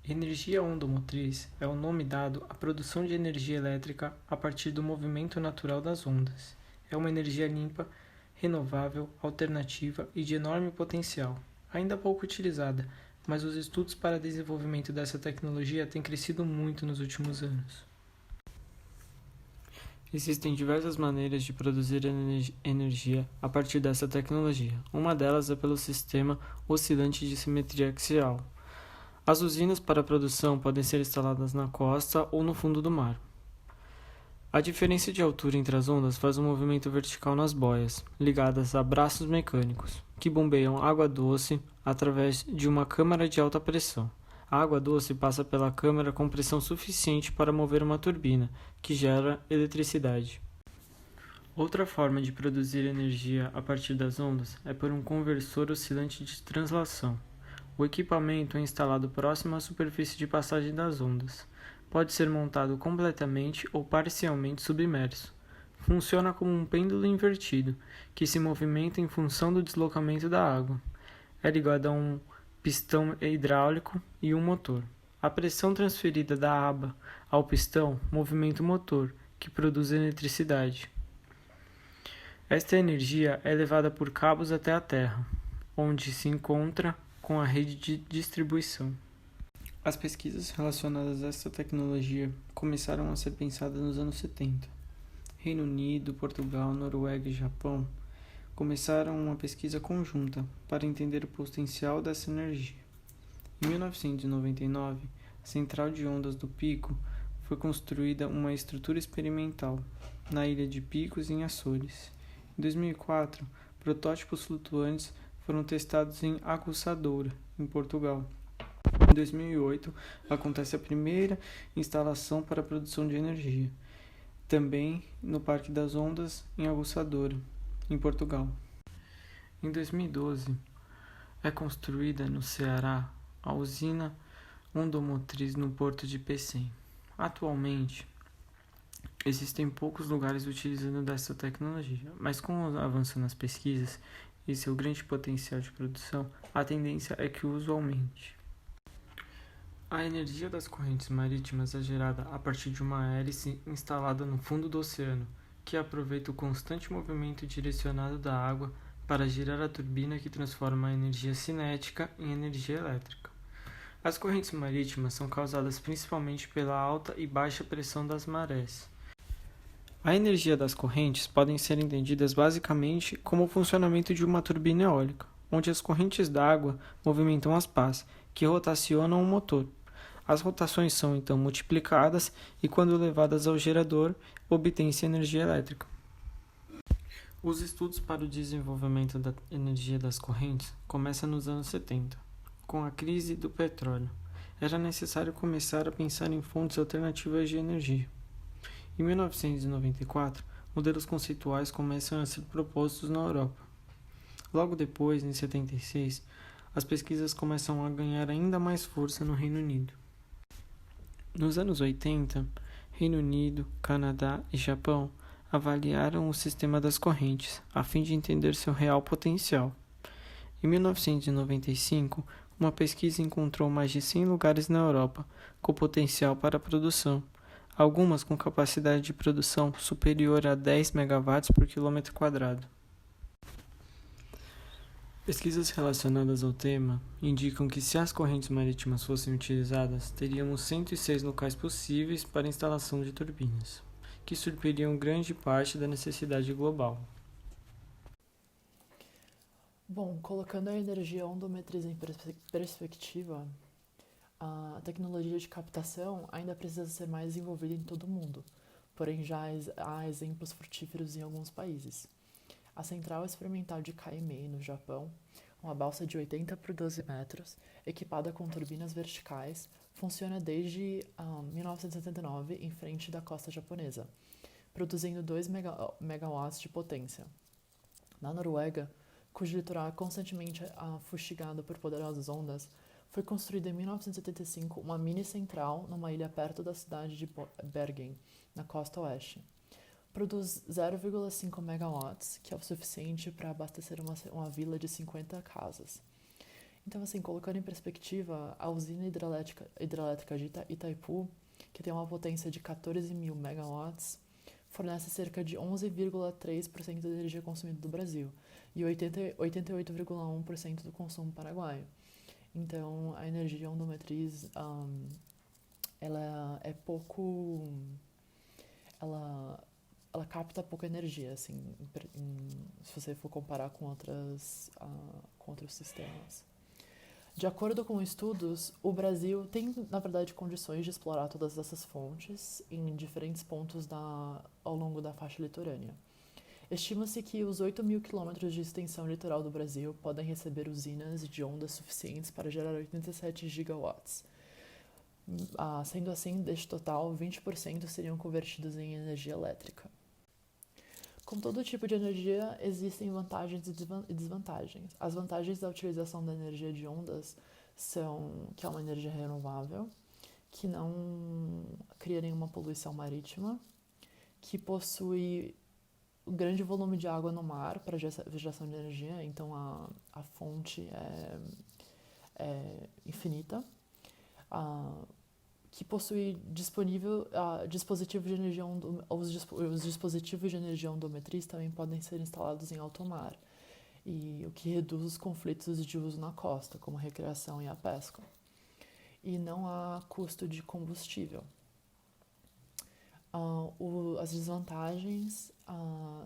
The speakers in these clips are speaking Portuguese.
Energia ondomotriz é o nome dado à produção de energia elétrica a partir do movimento natural das ondas. É uma energia limpa, renovável, alternativa e de enorme potencial, ainda pouco utilizada, mas os estudos para desenvolvimento dessa tecnologia têm crescido muito nos últimos anos. Existem diversas maneiras de produzir energia a partir dessa tecnologia. Uma delas é pelo sistema oscilante de simetria axial. As usinas para a produção podem ser instaladas na costa ou no fundo do mar. A diferença de altura entre as ondas faz um movimento vertical nas boias, ligadas a braços mecânicos, que bombeiam água doce através de uma câmara de alta pressão. A água doce passa pela câmara com pressão suficiente para mover uma turbina, que gera eletricidade. Outra forma de produzir energia a partir das ondas é por um conversor oscilante de translação. O equipamento é instalado próximo à superfície de passagem das ondas. Pode ser montado completamente ou parcialmente submerso. Funciona como um pêndulo invertido, que se movimenta em função do deslocamento da água. É ligado a um pistão hidráulico e um motor. A pressão transferida da aba ao pistão movimenta o motor, que produz eletricidade. Esta energia é levada por cabos até a Terra, onde se encontra com a rede de distribuição. As pesquisas relacionadas a essa tecnologia começaram a ser pensadas nos anos 70. Reino Unido, Portugal, Noruega e Japão começaram uma pesquisa conjunta para entender o potencial dessa energia. Em 1999, a central de ondas do Pico foi construída uma estrutura experimental na ilha de Picos, em Açores. Em 2004, protótipos flutuantes foram testados em Aguçadoura, em Portugal. Em 2008, acontece a primeira instalação para a produção de energia, também no Parque das Ondas, em Aguçadoura, em Portugal. Em 2012, é construída no Ceará a usina ondomotriz no porto de Pecém. Atualmente, existem poucos lugares utilizando dessa tecnologia, mas com o avanço nas pesquisas e seu grande potencial de produção, a tendência é que o uso aumente. A energia das correntes marítimas é gerada a partir de uma hélice instalada no fundo do oceano, que aproveita o constante movimento direcionado da água para girar a turbina que transforma a energia cinética em energia elétrica. As correntes marítimas são causadas principalmente pela alta e baixa pressão das marés. A energia das correntes podem ser entendidas basicamente como o funcionamento de uma turbina eólica, onde as correntes d'água movimentam as pás, que rotacionam o motor. As rotações são então multiplicadas e, quando levadas ao gerador, obtém-se energia elétrica. Os estudos para o desenvolvimento da energia das correntes começam nos anos 70, com a crise do petróleo. Era necessário começar a pensar em fontes alternativas de energia. Em 1994, modelos conceituais começam a ser propostos na Europa. Logo depois, em 76, as pesquisas começam a ganhar ainda mais força no Reino Unido. Nos anos 80, Reino Unido, Canadá e Japão avaliaram o sistema das correntes, a fim de entender seu real potencial. Em 1995, uma pesquisa encontrou mais de 100 lugares na Europa com potencial para a produção, algumas com capacidade de produção superior a 10 megawatts por quilômetro quadrado. Pesquisas relacionadas ao tema indicam que, se as correntes marítimas fossem utilizadas, teríamos 106 locais possíveis para a instalação de turbinas, que supririam grande parte da necessidade global. Bom, colocando a energia ondomotriz em perspectiva, a tecnologia de captação ainda precisa ser mais desenvolvida em todo o mundo, porém já há exemplos frutíferos em alguns países. A Central Experimental de Kaimei, no Japão, uma balsa de 80 por 12 metros, equipada com turbinas verticais, funciona desde 1979 em frente da costa japonesa, produzindo 2 megawatts de potência. Na Noruega, cujo litoral é constantemente fustigado por poderosas ondas, foi construída em 1975 uma mini-central numa ilha perto da cidade de Bergen, na costa oeste. Produz 0,5 megawatts, que é o suficiente para abastecer uma vila de 50 casas. Então, assim, colocando em perspectiva, a usina hidrelétrica de Itaipu, que tem uma potência de 14 mil megawatts, fornece cerca de 11,3% da energia consumida do Brasil e 88,1% do consumo paraguaio. Então, a energia ondomotriz, ela é pouco... Ela, ela capta pouca energia, assim, se você for comparar com outros sistemas. De acordo com estudos, o Brasil tem, na verdade, condições de explorar todas essas fontes em diferentes pontos ao longo da faixa litorânea. Estima-se que os 8 mil quilômetros de extensão litoral do Brasil podem receber usinas de ondas suficientes para gerar 87 gigawatts. Sendo assim, deste total, 20% seriam convertidos em energia elétrica. Com todo tipo de energia, existem vantagens e desvantagens. As vantagens da utilização da energia de ondas são que é uma energia renovável, que não cria nenhuma poluição marítima, que possui um grande volume de água no mar para geração de energia, então a fonte é infinita, que possui dispositivos de energia os dispositivos de energia ondomotriz também podem ser instalados em alto mar, e o que reduz os conflitos de uso na costa, como a recreação e a pesca. E não há custo de combustível. As desvantagens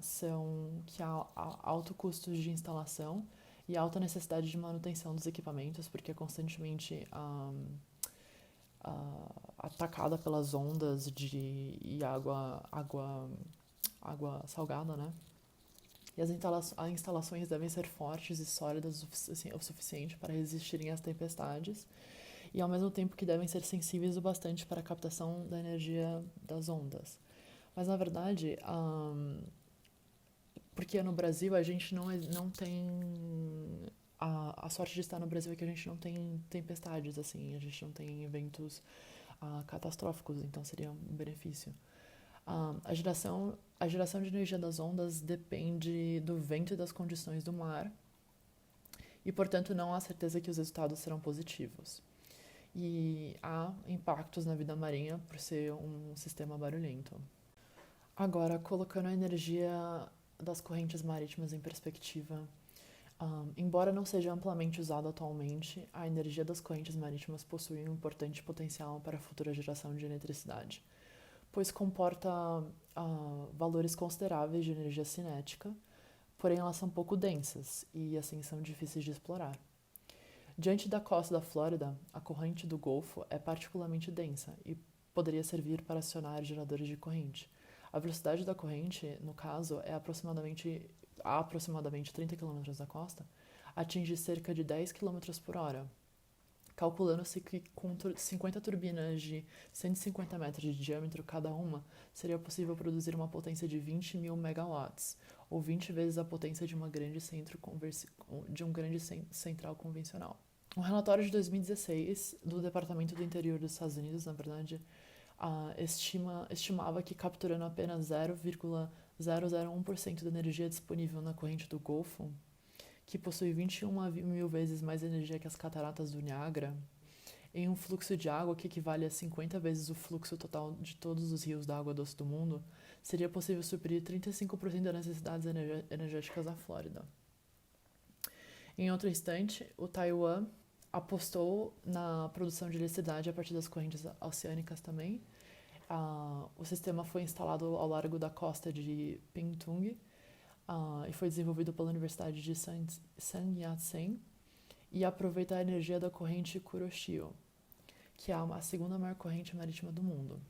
são que há alto custo de instalação e alta necessidade de manutenção dos equipamentos, porque é constantemente atacada pelas ondas e água salgada, né? E as instalações devem ser fortes e sólidas o suficiente para resistirem às tempestades, e ao mesmo tempo que devem ser sensíveis o bastante para a captação da energia das ondas. Mas, na verdade, porque no Brasil a gente não tem... A sorte de estar no Brasil é que a gente não tem tempestades, assim, a gente não tem eventos catastróficos, então seria um benefício. A geração de energia das ondas depende do vento e das condições do mar, e, portanto, não há certeza que os resultados serão positivos. E há impactos na vida marinha por ser um sistema barulhento. Agora, colocando a energia das correntes marítimas em perspectiva, embora não seja amplamente usada atualmente, a energia das correntes marítimas possui um importante potencial para a futura geração de eletricidade, pois comporta valores consideráveis de energia cinética, porém elas são pouco densas e assim são difíceis de explorar. Diante da costa da Flórida, a corrente do Golfo é particularmente densa e poderia servir para acionar geradores de corrente. A velocidade da corrente, no caso, é a aproximadamente 30 km da costa, atinge cerca de 10 km por hora. Calculando-se que com 50 turbinas de 150 metros de diâmetro cada uma, seria possível produzir uma potência de 20 mil megawatts, ou 20 vezes a potência de um grande central convencional. Um relatório de 2016 do Departamento do Interior dos Estados Unidos, na verdade, estimava que capturando apenas 0,001% da energia disponível na corrente do Golfo, que possui 21 mil vezes mais energia que as cataratas do Niágara, em um fluxo de água que equivale a 50 vezes o fluxo total de todos os rios da água doce do mundo, seria possível suprir 35% das necessidades energéticas da Flórida. Em outro instante, o Taiwan apostou na produção de eletricidade a partir das correntes oceânicas também. O sistema foi instalado ao largo da costa de Pingtung e foi desenvolvido pela Universidade de Sun Yat-sen e aproveita a energia da corrente Kuroshio, que é a segunda maior corrente marítima do mundo.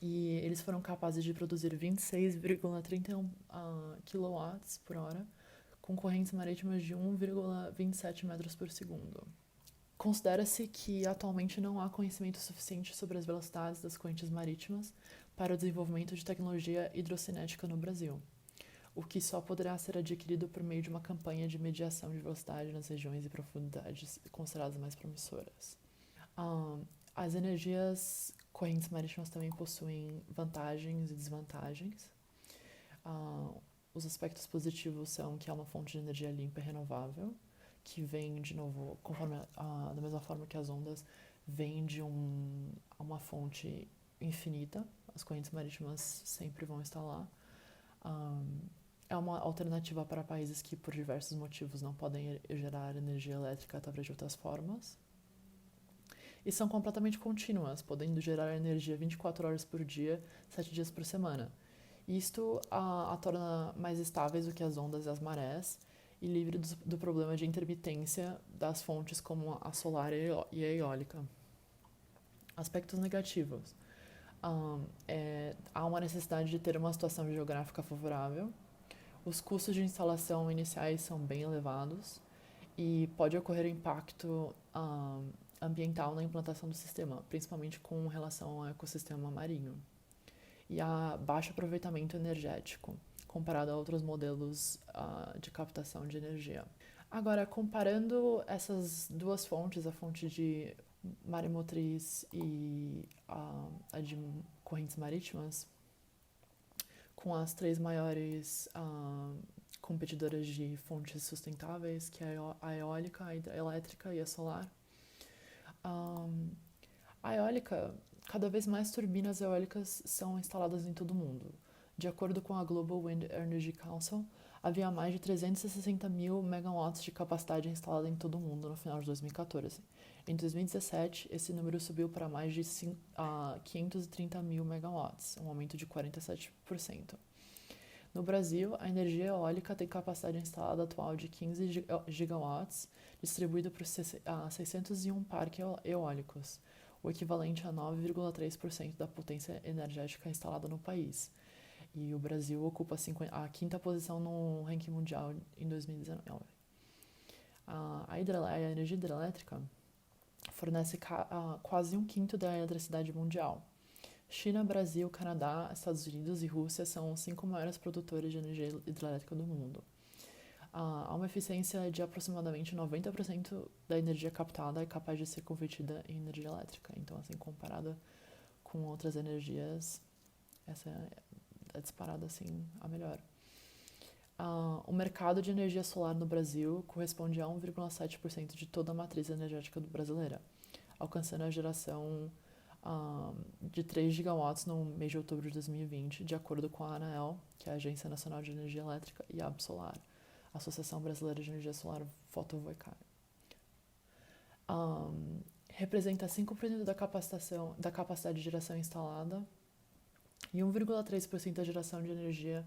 E eles foram capazes de produzir 26,31 kW por hora, com correntes marítimas de 1,27 metros por segundo. Considera-se que atualmente não há conhecimento suficiente sobre as velocidades das correntes marítimas para o desenvolvimento de tecnologia hidrocinética no Brasil, o que só poderá ser adquirido por meio de uma campanha de mediação de velocidade nas regiões e profundidades consideradas mais promissoras. As energias correntes marítimas também possuem vantagens e desvantagens. Os aspectos positivos são que é uma fonte de energia limpa e renovável, que vem, de novo, da mesma forma que as ondas, vem de uma fonte infinita. As correntes marítimas sempre vão estar lá. É uma alternativa para países que, por diversos motivos, não podem gerar energia elétrica através de outras formas. E são completamente contínuas, podendo gerar energia 24 horas por dia, 7 dias por semana. Isto a torna mais estáveis do que as ondas e as marés e livre do problema de intermitência das fontes como a solar e a eólica. Aspectos negativos. Há uma necessidade de ter uma situação geográfica favorável. Os custos de instalação iniciais são bem elevados e pode ocorrer impacto ambiental na implantação do sistema, principalmente com relação ao ecossistema marinho. E há baixo aproveitamento energético, comparado a outros modelos de captação de energia. Agora, comparando essas duas fontes, a fonte de maremotriz e a de correntes marítimas, com as três maiores competidoras de fontes sustentáveis, que é a eólica, a hidrelétrica e a solar. A eólica, cada vez mais turbinas eólicas são instaladas em todo o mundo. De acordo com a Global Wind Energy Council, havia mais de 360 mil megawatts de capacidade instalada em todo o mundo no final de 2014. Em 2017, esse número subiu para mais de 530 mil megawatts, um aumento de 47%. No Brasil, a energia eólica tem capacidade instalada atual de 15 gigawatts, distribuído por 601 parques eólicos, o equivalente a 9,3% da potência energética instalada no país. E o Brasil ocupa a quinta posição no ranking mundial em 2019. A energia hidrelétrica fornece quase um quinto da eletricidade mundial. China, Brasil, Canadá, Estados Unidos e Rússia são os 5 maiores produtores de energia hidrelétrica do mundo. Há uma eficiência de aproximadamente 90% da energia captada é capaz de ser convertida em energia elétrica. Então, assim, comparada com outras energias, essa é disparada, assim, a melhor. O mercado de energia solar no Brasil corresponde a 1,7% de toda a matriz energética brasileira, alcançando a geração de 3 gigawatts no mês de outubro de 2020, de acordo com a ANEEL, que é a Agência Nacional de Energia Elétrica, e a Absolar, Associação Brasileira de Energia Solar Fotovoltaica. Representa 5% da capacidade de geração instalada e 1,3% da geração de energia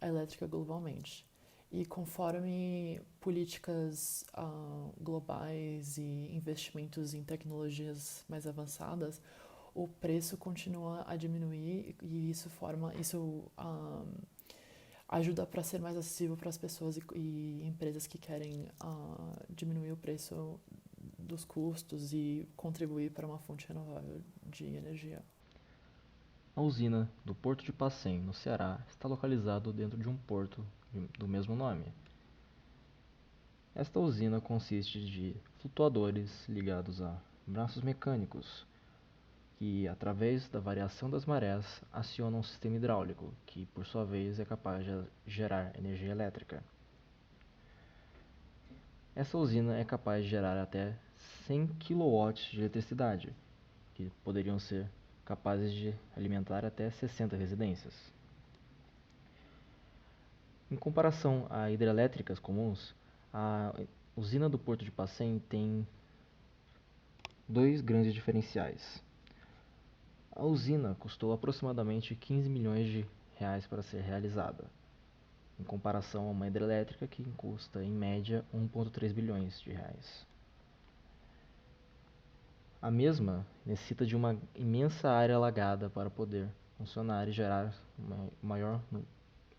elétrica globalmente. E conforme políticas globais e investimentos em tecnologias mais avançadas, o preço continua a diminuir e isso ajuda para ser mais acessível para as pessoas e empresas que querem diminuir o preço dos custos e contribuir para uma fonte renovável de energia. A usina do Porto de Pacém, no Ceará, está localizado dentro de um porto do mesmo nome. Esta usina consiste de flutuadores ligados a braços mecânicos, que, através da variação das marés, acionam um sistema hidráulico, que, por sua vez, é capaz de gerar energia elétrica. Essa usina é capaz de gerar até 100 kW de eletricidade, que poderiam ser capazes de alimentar até 60 residências. Em comparação a hidrelétricas comuns, a usina do Porto de Pacém tem dois grandes diferenciais. A usina custou aproximadamente 15 milhões de reais para ser realizada, em comparação a uma hidrelétrica que custa em média 1,3 bilhões de reais. A mesma necessita de uma imensa área alagada para poder funcionar e gerar uma maior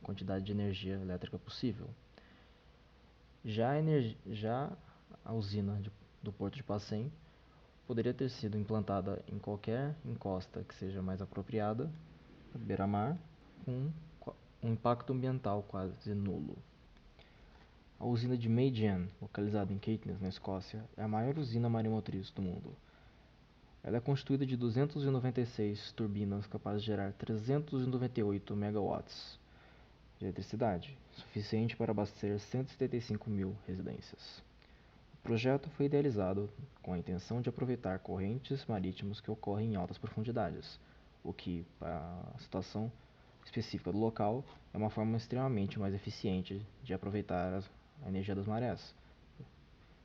quantidade de energia elétrica possível. Já a usina do Porto de Pacém poderia ter sido implantada em qualquer encosta que seja mais apropriada, beira-mar, com um impacto ambiental quase nulo. A usina de Meijen, localizada em Caithness, na Escócia, é a maior usina maremotriz do mundo. Ela é constituída de 296 turbinas capazes de gerar 398 megawatts de eletricidade, suficiente para abastecer 175 mil residências. O projeto foi idealizado com a intenção de aproveitar correntes marítimas que ocorrem em altas profundidades, o que, para a situação específica do local, é uma forma extremamente mais eficiente de aproveitar a energia das marés,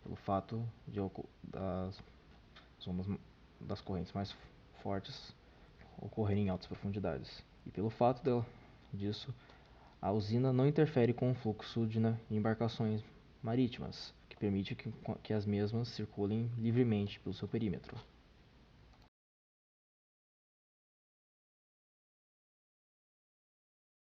pelo fato de das ondas das correntes mais fortes ocorrerem em altas profundidades. E pelo fato disso, a usina não interfere com o fluxo de embarcações marítimas, que permite que as mesmas circulem livremente pelo seu perímetro.